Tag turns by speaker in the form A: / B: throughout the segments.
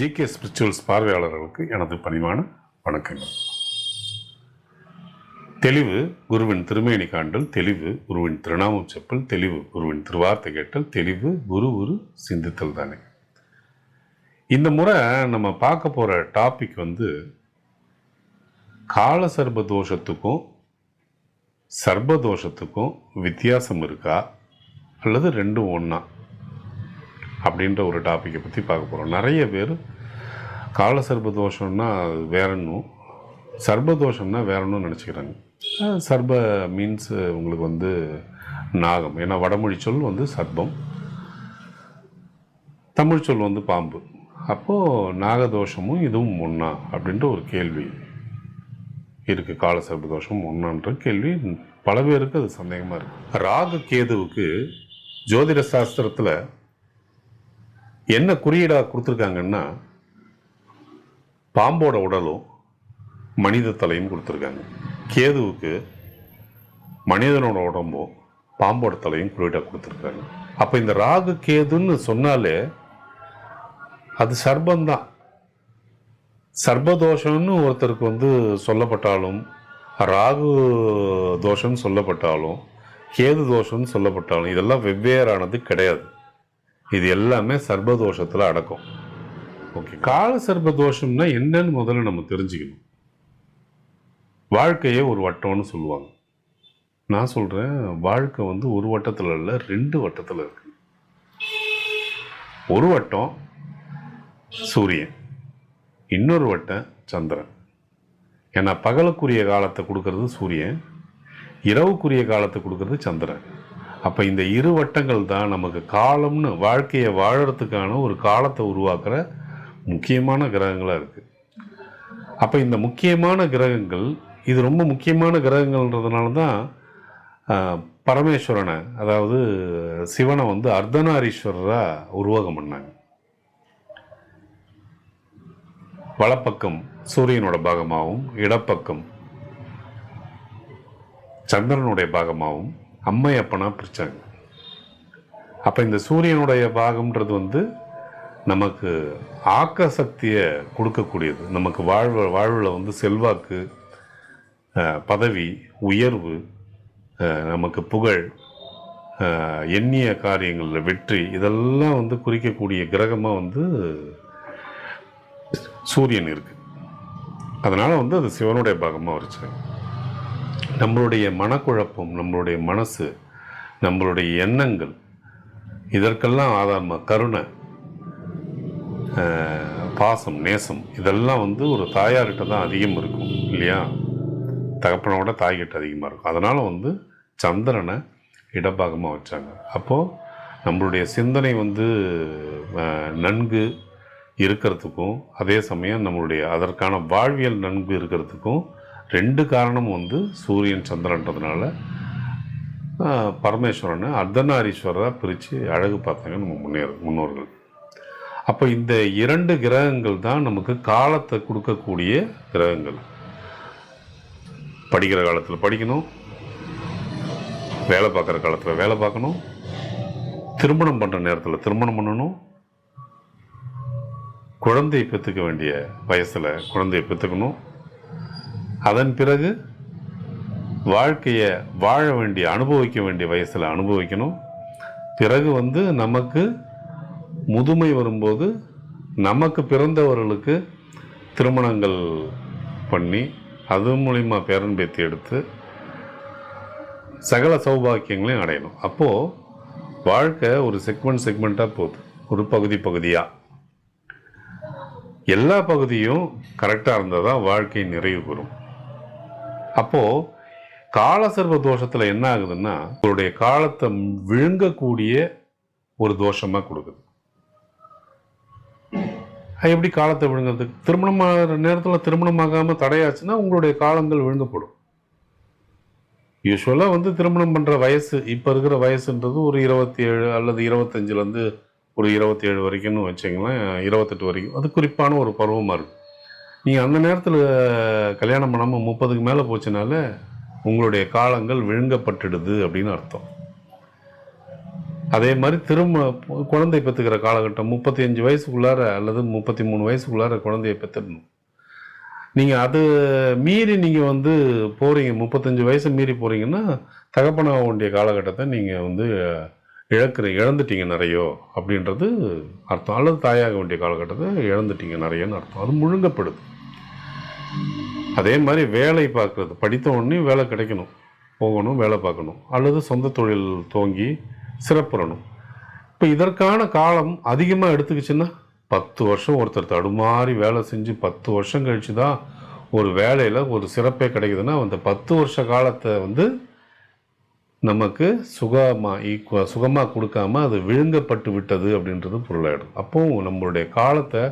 A: GK spirituals பார்வையாளர்களுக்கு எனது பணிவான வணக்கங்கள். தெளிவு குருவின் திருமேனி காண்டல், தெளிவு குருவின் திருநாமம் செப்பல், தெளிவு குருவின் திருவார்த்தை கேட்டல், தெளிவு குரு சிந்தித்தல் தானே. இந்த முறை நம்ம பார்க்க போகிற டாபிக் கால சர்ப தோஷத்துக்கும் சர்பதோஷத்துக்கும் வித்தியாசம் இருக்கா அல்லது ரெண்டும் ஒன்றா அப்படின்ற ஒரு டாப்பிக்கை பற்றி பார்க்க போகிறோம். நிறைய பேர் கால சர்பதோஷம்னா வேறன்னும், சர்பதோஷம்னா வேறன்னு நினச்சிக்கிறாங்க. சர்ப மீன்ஸ் உங்களுக்கு நாகம். ஏன்னா வடமொழி சொல் சர்பம், தமிழ் சொல் பாம்பு. அப்போது நாகதோஷமும் இதுவும் ஒன்றா அப்படின்ற ஒரு கேள்வி இருக்குது. கால சர்பதோஷம் ஒன்றான்ற கேள்வி பல பேருக்கு அது சந்தேகமாக இருக்குது. ராகு கேதுவுக்கு ஜோதிட சாஸ்திரத்தில் என்ன குறியீடாக கொடுத்துருக்காங்கன்னா, பாம்போட உடலும் மனித தலையும் கொடுத்துருக்காங்க. கேதுவுக்கு மனிதனோட உடம்பும் பாம்போட தலையும் குறியீடாக கொடுத்துருக்காங்க. அப்போ இந்த ராகு கேதுன்னு சொன்னாலே அது சர்பந்தான். சர்பதோஷம்னு ஒருத்தருக்கு சொல்லப்பட்டாலும், ராகு தோஷம்னு சொல்லப்பட்டாலும், கேது தோஷம்னு சொல்லப்பட்டாலும் இதெல்லாம் வெவ்வேறானது கிடையாது. இது எல்லாமே சர்பதோஷத்தில் அடக்கும். ஓகே, கால சர்பதோஷம்னா என்னன்னு முதல்ல நம்ம தெரிஞ்சுக்கணும். வாழ்க்கையே ஒரு வட்டம்னு சொல்லுவாங்க. நான் சொல்கிறேன், வாழ்க்கை ஒரு வட்டத்தில் இல்லை, 2 வட்டத்தில் இருக்கு. ஒரு வட்டம் சூரியன், இன்னொரு வட்டம் சந்திரன். ஏன்னா பகலுக்குரிய காலத்தை கொடுக்கறது சூரியன், இரவுக்குரிய காலத்தை கொடுக்கறது சந்திரன். அப்போ இந்த 2 வட்டங்கள் தான் நமக்கு காலம்னு, வாழ்க்கையை வாழறதுக்கான ஒரு காலத்தை உருவாக்குற முக்கியமான கிரகங்களாக இருக்குது. அப்போ இந்த முக்கியமான கிரகங்கள், இது ரொம்ப முக்கியமான கிரகங்கள்ன்றதுனால தான் பரமேஸ்வரனை, அதாவது சிவனை அர்த்தநாரீஸ்வரராக உருவாகம் பண்ணாங்க. வலப்பக்கம் சூரியனோட பாகமாகவும் இடப்பக்கம் சந்திரனுடைய பாகமாகவும் அம்மை அப்பனா பிரித்தாங்க. அப்போ இந்த சூரியனுடைய பாகம்ன்றது நமக்கு ஆக்க சக்தியை கொடுக்கக்கூடியது. நமக்கு வாழ்வில் செல்வாக்கு, பதவி உயர்வு, நமக்கு புகழ், எண்ணிய காரியங்களில் வெற்றி, இதெல்லாம் குறிக்கக்கூடிய கிரகமாக சூரியன் இருக்குது. அதனால் அது சிவனுடைய பாகமாக வச்சாங்க. நம்மளுடைய மனக்குழப்பம், நம்மளுடைய மனசு, நம்மளுடைய எண்ணங்கள், இதற்கெல்லாம் ஆதாரமாக கருணை, பாசம், நேசம், இதெல்லாம் ஒரு தாயார்கிட்ட தான் அதிகம் இருக்கும் இல்லையா? தகப்பனோட தாய்கிட்ட அதிகமாக இருக்கும். அதனால் சந்திரனை இடப்பாகமாக வச்சாங்க. அப்போது நம்மளுடைய சிந்தனை நன்கு இருக்கிறதுக்கும், அதே சமயம் நம்மளுடைய அதற்கான வாழ்வியல் நன்கு இருக்கிறதுக்கும் 2 காரணம் சூரியன் சந்திரன்றதுனால பரமேஸ்வரனை அர்த்தநாரீஸ்வரராக பிரித்து அழகு பார்த்தாங்க நம்ம முன்னோர்கள். அப்போ இந்த 2 கிரகங்கள் தான் நமக்கு காலத்தை கொடுக்கக்கூடிய கிரகங்கள். படிக்கிற காலத்தில் படிக்கணும், வேலை பார்க்குற காலத்தில் வேலை பார்க்கணும், திருமணம் பண்ணுற நேரத்தில் திருமணம் பண்ணணும், குழந்தையை பெற்றுக்க வேண்டிய வயசில் குழந்தையை பெற்றுக்கணும், அதன் பிறகு வாழ்க்கையை வாழ வேண்டிய, அனுபவிக்க வேண்டிய வயசில் அனுபவிக்கணும். பிறகு நமக்கு முதுமை வரும்போது நமக்கு பிறந்தவர்களுக்கு திருமணங்கள் பண்ணி அது மூலிமா பேரன் பேத்தி எடுத்து சகல சௌபாக்கியங்களையும் அடையணும். அப்போது வாழ்க்கை ஒரு செக்மெண்ட்டாக போகுது, ஒரு பகுதியாக. எல்லா பகுதியும் கரெக்டாக இருந்தால் தான் வாழ்க்கை நிறைவு பெறும். அப்போது காலசர்வ தோஷத்தில் என்ன ஆகுதுன்னா, உங்களுடைய காலத்தை விழுங்கக்கூடிய ஒரு தோஷமாக கொடுக்குது. எப்படி காலத்தை விழுங்கிறது? திருமணமாகிற நேரத்தில் திருமணமாகாமல் தடையாச்சுன்னா உங்களுடைய காலங்கள் விழுங்கப்படும். யூஸ்வலாக திருமணம் பண்ணுற வயசு, இப்போ இருக்கிற வயசுன்றது ஒரு 27 அல்லது 25லேருந்து ஒரு 27 வரைக்கும்னு வச்சிங்களேன், 28 வரைக்கும். அது குறிப்பான ஒரு பருவமாக இருக்கும். நீங்கள் அந்த நேரத்தில் கல்யாணம் பண்ணாமல் 30க்கு மேலே போச்சுனால உங்களுடைய காலங்கள் விழுங்கப்பட்டுடுது அப்படின்னு அர்த்தம். அதே மாதிரி திரும்ப குழந்தை பெற்றுக்கிற காலகட்டம் 35 வயசுக்குள்ளார அல்லது 33 வயசுக்குள்ளார குழந்தைய பெற்றுடணும். நீங்கள் அது மீறி நீங்கள் வந்து போகிறீங்க, 35 வயசு மீறி போகிறீங்கன்னா தகப்பனாக வேண்டிய காலகட்டத்தை நீங்கள் வந்து இழந்துட்டீங்க நிறையோ அப்படின்றது அர்த்தம். அல்லது தாயாக வேண்டிய காலகட்டத்தை இழந்துட்டீங்க நிறையன்னு அர்த்தம். அது முழுங்கப்படுது. அதே மாதிரி வேலை பார்க்குறது, படித்த உடனே வேலை கிடைக்கணும், போகணும், வேலை பார்க்கணும், அல்லது சொந்த தொழில் துவங்கி சிறப்புறணும். இப்போ இதற்கான காலம் அதிகமாக எடுத்துக்கிச்சுன்னா 10 வருஷம் ஒருத்தர் தடுமாறி வேலை செஞ்சு 10 வருஷம் கழித்து தான் ஒரு வேலையில் ஒரு சிறப்பே கிடைக்குதுன்னா அந்த 10 வருஷ காலத்தை வந்து நமக்கு சுகமாக கொடுக்காம அது விழுங்கப்பட்டு விட்டது அப்படின்றது பொருளாயிடும். அப்போ நம்மளுடைய காலத்தை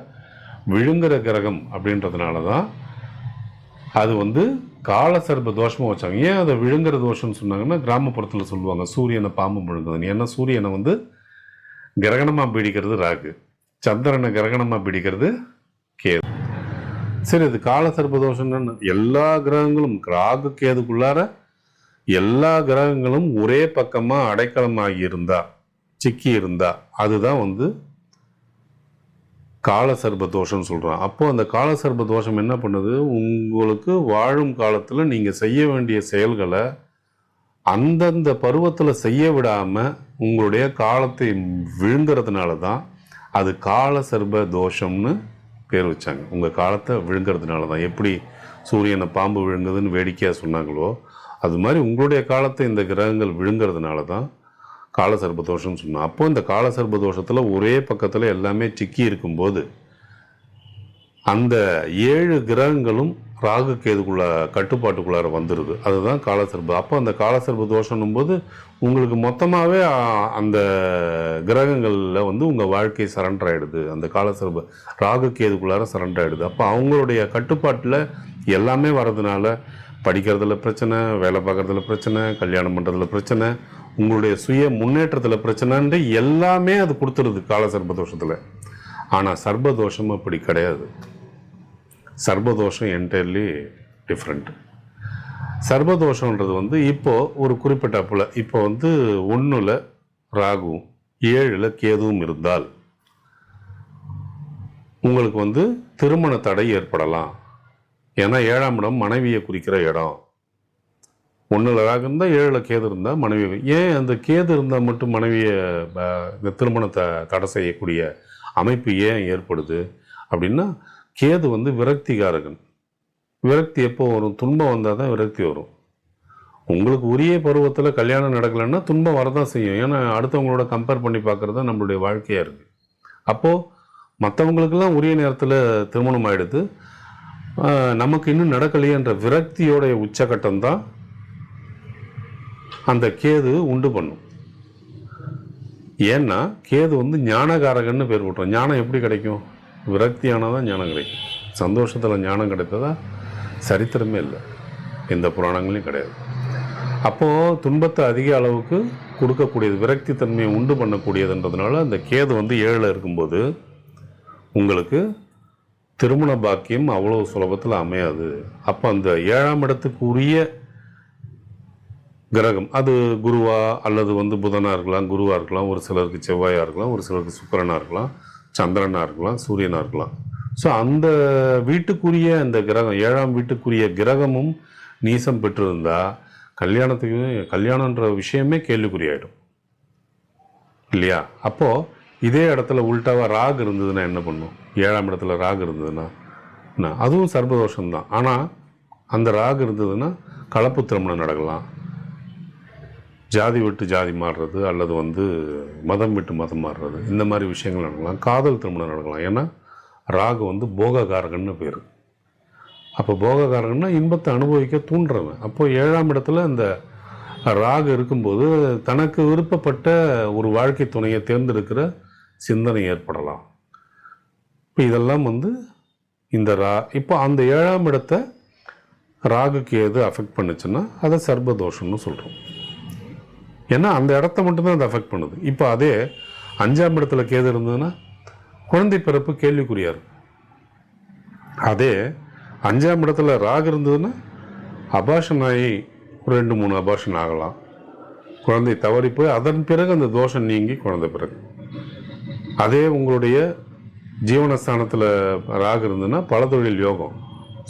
A: விழுங்குற கிரகம் அப்படின்றதுனால தான் அது வந்து காலசர்ப தோஷமாக வச்சாங்க. ஏன் அதை விழுங்குற தோஷம்னு சொன்னாங்கன்னா, கிராமப்புறத்தில் சொல்லுவாங்க சூரியனை பாம்பு விழுங்குதுன்னு. ஏன்னா சூரியனை வந்து கிரகணமாக பிடிக்கிறது ராகு, சந்திரனை கிரகணமாக பிடிக்கிறது கேது. சரி, இது காலசர்ப தோஷம்னு எல்லா கிரகங்களும் ராகு கேதுக்குள்ளார எல்லா கிரகங்களும் ஒரே பக்கமாக அடைக்கலமாகி இருந்தா, சிக்கி இருந்தா, அதுதான் வந்து காலசர்ப தோஷம்னு சொல்கிறான். அப்போது அந்த காலசர்ப தோஷம் என்ன பண்ணுது, உங்களுக்கு வாழும் காலத்தில் நீங்கள் செய்ய வேண்டிய செயல்களை அந்தந்த பருவத்தில் செய்ய விடாமல் உங்களுடைய காலத்தை விழுங்குறதுனால தான் அது காலசர்ப தோஷம்னு பேர் வச்சாங்க. உங்கள் காலத்தை விழுங்குறதுனால தான். எப்படி சூரியனை பாம்பு விழுங்குதுன்னு வேடிக்கையாக சொன்னாங்களோ, அது மாதிரி உங்களுடைய காலத்தை இந்த கிரகங்கள் விழுங்குறதுனால தான் காலசர்ப தோஷம்னு சொன்னோம். அப்போ இந்த காலசர்ப தோஷத்தில் ஒரே பக்கத்தில் எல்லாமே சிக்கி இருக்கும்போது அந்த 7 கிரகங்களும் ராகு கேதுக்குள்ள கட்டுப்பாட்டுக்குள்ளார வந்துடுது. அதுதான் காலசர்ப. அப்போ அந்த காலசர்ப தோஷம்னும் போது உங்களுக்கு மொத்தமாகவே அந்த கிரகங்களில் வந்து உங்கள் வாழ்க்கை சரண்டர் ஆகிடுது. அந்த காலசர்ப ராகு கேதுக்குள்ளார சரண்டர் ஆகிடுது. அப்போ அவங்களுடைய கட்டுப்பாட்டில் எல்லாமே வர்றதுனால படிக்கிறதுல பிரச்சனை, வேலை பார்க்குறதுல பிரச்சனை, கல்யாணம் பண்ணுறதுல பிரச்சனை, உங்களுடைய சுய முன்னேற்றத்தில் பிரச்சனைன்ட்டு எல்லாமே அது கொடுத்துருது காலசர்பதோஷத்தில். ஆனால் சர்பதோஷம் அப்படி கிடையாது. சர்பதோஷம் என்டையர்லி டிஃப்ரெண்ட். சர்பதோஷன்றது வந்து இப்போது ஒரு குறிப்பிட்ட இப்போ வந்து 1ல் ராகுவும் 7ல் கேதுவும் இருந்தால் உங்களுக்கு வந்து திருமண தடை ஏற்படலாம். ஏன்னா 7ஆம் இடம் மனைவியை குறிக்கிற இடம். 1ல் ராகு இருந்தால் 7ல் கேது இருந்தால் மனைவி. ஏன் அந்த கேது இருந்தால் மட்டும் மனைவியை இந்த திருமணத்தை தடை செய்யக்கூடிய அமைப்பு ஏன் ஏற்படுது அப்படின்னா, கேது வந்து விரக்திகாரகன். விரக்தி எப்போ வரும்? துன்பம் வந்தால் தான் விரக்தி வரும். உங்களுக்கு உரிய பருவத்தில் கல்யாணம் நடக்கலைன்னா துன்பம் வரதான் செய்யும். ஏன்னா அடுத்தவங்களோட கம்பேர் பண்ணி பார்க்குறது தான் நம்மளுடைய வாழ்க்கையாக இருக்குது. அப்போது மற்றவங்களுக்கெல்லாம் உரிய நேரத்தில் திருமணம் ஆகிடுது, நமக்கு இன்னும் நடக்கலையேன்ற விரக்தியோடைய உச்சகட்டம் தான் அந்த கேது உண்டு பண்ணும். ஏன்னா கேது வந்து ஞானகாரகன்னு பேர் போட்டோம். ஞானம் எப்படி கிடைக்கும்? விரக்தியானால் தான் ஞானம் கிடைக்கும். சந்தோஷத்தில் ஞானம் கிடைத்ததா சரித்திரமே இல்லை, எந்த புராணங்களையும் கிடையாது. அப்போது துன்பத்தை அதிக அளவுக்கு கொடுக்கக்கூடியது, விரக்தி தன்மையை உண்டு பண்ணக்கூடியதுன்றதுனால அந்த கேது வந்து 7ல் இருக்கும்போது உங்களுக்கு திருமண பாக்கியம் அவ்வளோ சுலபத்தில் அமையாது. அப்போ அந்த 7ஆம் இடத்துக்கு உரிய கிரகம் அது குருவா அல்லது வந்து புதனாக இருக்கலாம், குருவாக இருக்கலாம், ஒரு சிலருக்கு செவ்வாயாக இருக்கலாம், ஒரு சிலருக்கு சுக்கிரனாக இருக்கலாம், சந்திரனாக இருக்கலாம், சூரியனாக இருக்கலாம். ஸோ அந்த வீட்டுக்குரிய அந்த கிரகம் 7ஆம் வீட்டுக்குரிய கிரகமும் நீசம் பெற்றிருந்தால் கல்யாணன்ற விஷயமே கேள்விக்குறியாயிடும் இல்லையா? அப்போது இதே இடத்துல உள்டாவாக ராகு இருந்ததுன்னா என்ன பண்ணும்? 7ஆம் இடத்துல ராகு இருந்ததுன்னா அதுவும் சர்பதோஷம்தான். ஆனால் அந்த ராகு இருந்ததுன்னா கலப்பு திருமணம் நடக்கலாம், ஜாதி விட்டு ஜாதி மாறுறது, அல்லது வந்து மதம் விட்டு மதம் மாறுறது, இந்த மாதிரி விஷயங்கள் நடக்கலாம். காதல் திருமணம் நடக்கலாம். ஏன்னா ராகு வந்து போககாரகன்னு பேர். அப்போ போககாரகன்னா இன்பத்தை அனுபவிக்க தூண்டுறவன். அப்போது 7ஆம் இடத்துல அந்த ராகு இருக்கும்போது தனக்கு விருப்பப்பட்ட ஒரு வாழ்க்கை துணையை தேர்ந்தெடுக்கிற சிந்தனை ஏற்படலாம். இப்போ இதெல்லாம் வந்து இந்த இப்போ அந்த 7ஆம் இடத்தை ராகுக்கு எது அஃபெக்ட் பண்ணுச்சுன்னா அதை சர்பதோஷம்னு சொல்கிறோம். ஏன்னா அந்த இடத்த மட்டும்தான் அதை அஃபெக்ட் பண்ணுது. இப்போ அதே 5ஆம் இடத்துல கேது இருந்ததுன்னா குழந்தை பிறப்பு கேள்விக்குறியா இருக்கும். அதே 5ஆம் இடத்துல ராகு இருந்ததுன்னா அபார்ஷன் ஆகி 2-3 அபார்ஷன் ஆகலாம், குழந்தை தவறி போய் அதன் பிறகு அந்த தோஷம் நீங்கி குழந்தை பிறகு. அதே உங்களுடைய ஜீவனஸ்தானத்தில் ராகு இருந்ததுன்னா பல தொழில் யோகம்.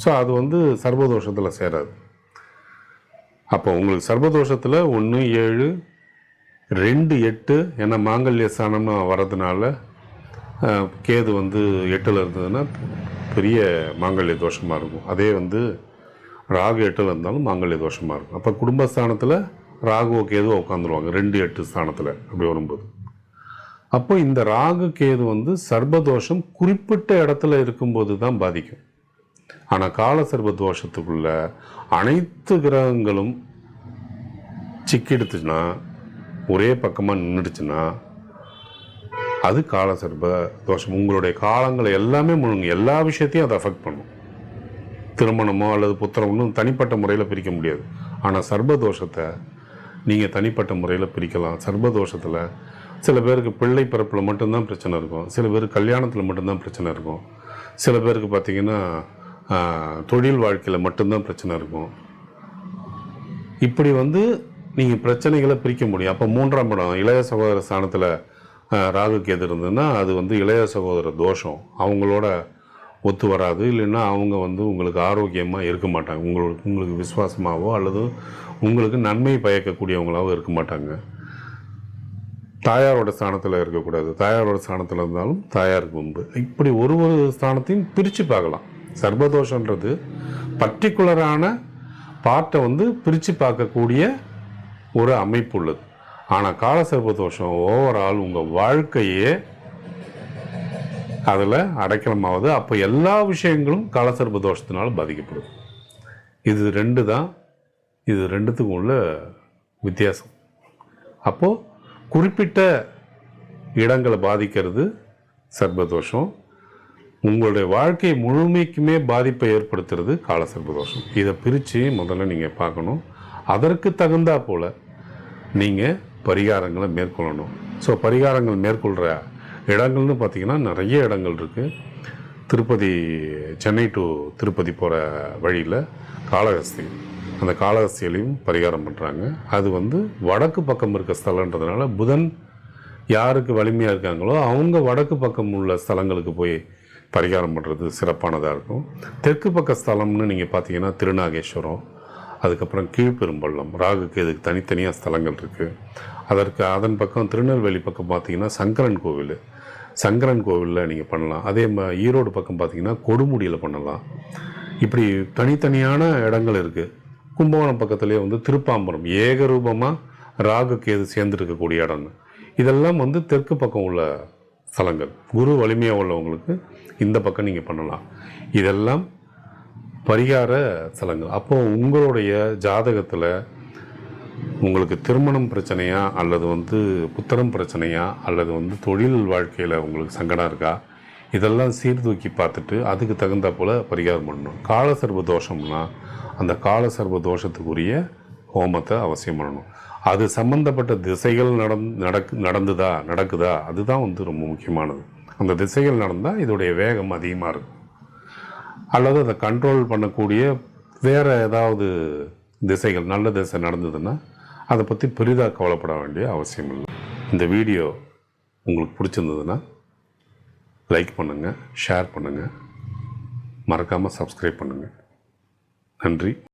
A: ஸோ அது வந்து சர்வதோஷத்தில் சேராது. அப்போ உங்களுக்கு சர்வதோஷத்தில் 1, 7, 2, 8 ஏன்னா மாங்கல்ய ஸ்தானம்னு வர்றதுனால கேது வந்து 8ல் இருந்ததுன்னா பெரிய மாங்கல்ய தோஷமாக இருக்கும். அதே வந்து ராகு 8ல் இருந்தாலும் மாங்கல்ய தோஷமாக இருக்கும். அப்போ குடும்பஸ்தானத்தில் ராகுவோ கேதுவோ உட்காந்துருவாங்க 2, 8 ஸ்தானத்தில் அப்படி வரும்போது. அப்போ இந்த ராகு கேது வந்து சர்பதோஷம் குறிப்பிட்ட இடத்துல இருக்கும்போது தான் பாதிக்கும். ஆனால் கால சர்ப தோஷத்துக்குள்ள அனைத்து கிரகங்களும் சிக்கிடுச்சுன்னா, ஒரே பக்கமாக நின்றுடுச்சுன்னா அது கால சர்ப தோஷம். உங்களுடைய காலங்களை எல்லாமே முழுங்க, எல்லா விஷயத்தையும் அதை அஃபெக்ட் பண்ணும். திருமணமோ அல்லது புத்திரமோ தனிப்பட்ட முறையில் பிரிக்க முடியாது. ஆனால் சர்பதோஷத்தை நீங்கள் தனிப்பட்ட முறையில் பிரிக்கலாம். சர்பதோஷத்தில் சில பேருக்கு பிள்ளை பிறப்பில் மட்டும்தான் பிரச்சனை இருக்கும், சில பேருக்கு கல்யாணத்தில் மட்டும்தான் பிரச்சனை இருக்கும், சில பேருக்கு பார்த்திங்கன்னா தொழில் வாழ்க்கையில் மட்டும்தான் பிரச்சனை இருக்கும். இப்படி வந்து நீங்கள் பிரச்சனைகளை பிரிக்க முடியும். அப்போ 3ஆம் இடம் இளைய சகோதர ஸ்தானத்தில் ராகு கேது இருந்ததுன்னா அது வந்து இளைய சகோதர தோஷம். அவங்களோட ஒத்து வராது. இல்லைன்னா அவங்க வந்து உங்களுக்கு ஆரோக்கியமாக இருக்க மாட்டாங்க. உங்களுக்கு விசுவாசமாகவோ அல்லது உங்களுக்கு நன்மை பயக்கக்கூடியவங்களாகவும் இருக்க மாட்டாங்க. தாயாரோட ஸ்தானத்தில் இருக்கக்கூடாது. தாயாரோட ஸ்தானத்தில் இருந்தாலும் தாயாருக்கு உண்டு. இப்படி ஒரு ஸ்தானத்தையும் பிரித்து பார்க்கலாம். சர்பதோஷன்றது பர்டிகுலரான பார்ட்டை வந்து பிரித்து பார்க்கக்கூடிய ஒரு அமைப்பு உள்ளது. ஆனால் கால சர்பதோஷம் ஓவரால் உங்கள் வாழ்க்கையே அதில் அடைக்கலமாவது. அப்போ எல்லா விஷயங்களும் காலசர்ப தோஷத்தினால் பாதிக்கப்படுது. இது 2 தான், இது 2த்துக்கும் உள்ள வித்தியாசம். அப்போது குறிப்பிட்ட இடங்களை பாதிக்கிறது சர்பதோஷம், உங்களுடைய வாழ்க்கை முழுமைக்குமே பாதிப்பை ஏற்படுத்துறது காலசர்பதோஷம். இதை பிரித்து முதல்ல நீங்கள் பார்க்கணும். அதற்கு தகுந்தா போல் நீங்கள் பரிகாரங்களை மேற்கொள்ளணும். ஸோ பரிகாரங்கள் மேற்கொள்கிற இடங்கள்னு பார்த்திங்கன்னா நிறைய இடங்கள் இருக்குது. திருப்பதி, சென்னை டு திருப்பதி போகிற வழியில் காளஹஸ்தி, அந்த காளஹஸ்தியிலையும் பரிகாரம் பண்ணுறாங்க. அது வந்து வடக்கு பக்கம் இருக்க ஸ்தலன்றதுனால புதன் யாருக்கு வலிமையாக இருக்காங்களோ அவங்க வடக்கு பக்கம் உள்ள ஸ்தலங்களுக்கு போய் பரிகாரம் பண்ணுறது சிறப்பானதாக இருக்கும். தெற்கு பக்க ஸ்தலம்னு நீங்கள் பார்த்தீங்கன்னா திருநாகேஸ்வரம், அதுக்கப்புறம் கீழ்பெரும்பள்ளம், ராகுக்கு இதுக்கு தனித்தனியாக ஸ்தலங்கள் இருக்குது. அதன் பக்கம் திருநெல்வேலி பக்கம் பார்த்திங்கன்னா சங்கரன் கோவில், சங்கரன் கோவிலில் நீங்கள் பண்ணலாம். அதே ஈரோடு பக்கம் பார்த்திங்கன்னா கொடுமுடியில் பண்ணலாம். இப்படி தனித்தனியான இடங்கள் இருக்குது. கும்பகோணம் பக்கத்துலேயே வந்து திருப்பாம்பரம் ஏகரூபமாக ராகு கேது சேர்ந்துருக்கக்கூடிய இடம்னு, இதெல்லாம் வந்து தெற்கு பக்கம் உள்ள ஸ்தலங்கள். குரு வலிமையாக உள்ளவங்களுக்கு இந்த பக்கம் நீங்கள் பண்ணலாம். இதெல்லாம் பரிகார ஸ்தலங்கள். அப்போது உங்களுடைய ஜாதகத்தில் உங்களுக்கு திருமணம் பிரச்சனையா அல்லது வந்து புத்திரம் பிரச்சனையா அல்லது வந்து தொழில் வாழ்க்கையில் உங்களுக்கு சங்கடம் இருக்கா, இதெல்லாம் சீர்தூக்கி பார்த்துட்டு அதுக்கு தகுந்த போல் பரிகாரம் பண்ணணும். காலசர்ப தோஷம்னா அந்த காலசர்ப தோஷத்துக்குரிய ஹோமத்தை அவசியம் பண்ணணும். அது சம்பந்தப்பட்ட திசைகள் நடக்குதா அதுதான் வந்து ரொம்ப முக்கியமானது. அந்த திசைகள் நடந்தால் இதோடைய வேகம் அதிகமாக இருக்கும். அல்லது அதை கண்ட்ரோல் பண்ணக்கூடிய வேறு ஏதாவது திசைகள் நல்ல திசை நடந்ததுன்னா அதை பற்றி பெரிதாக கவலைப்பட வேண்டிய அவசியம் இல்லை. இந்த வீடியோ உங்களுக்கு பிடிச்சிருந்ததுன்னா லைக் பண்ணுங்கள், ஷேர் பண்ணுங்கள், மறக்காமல் சப்ஸ்கிரைப் பண்ணுங்கள். நன்றி.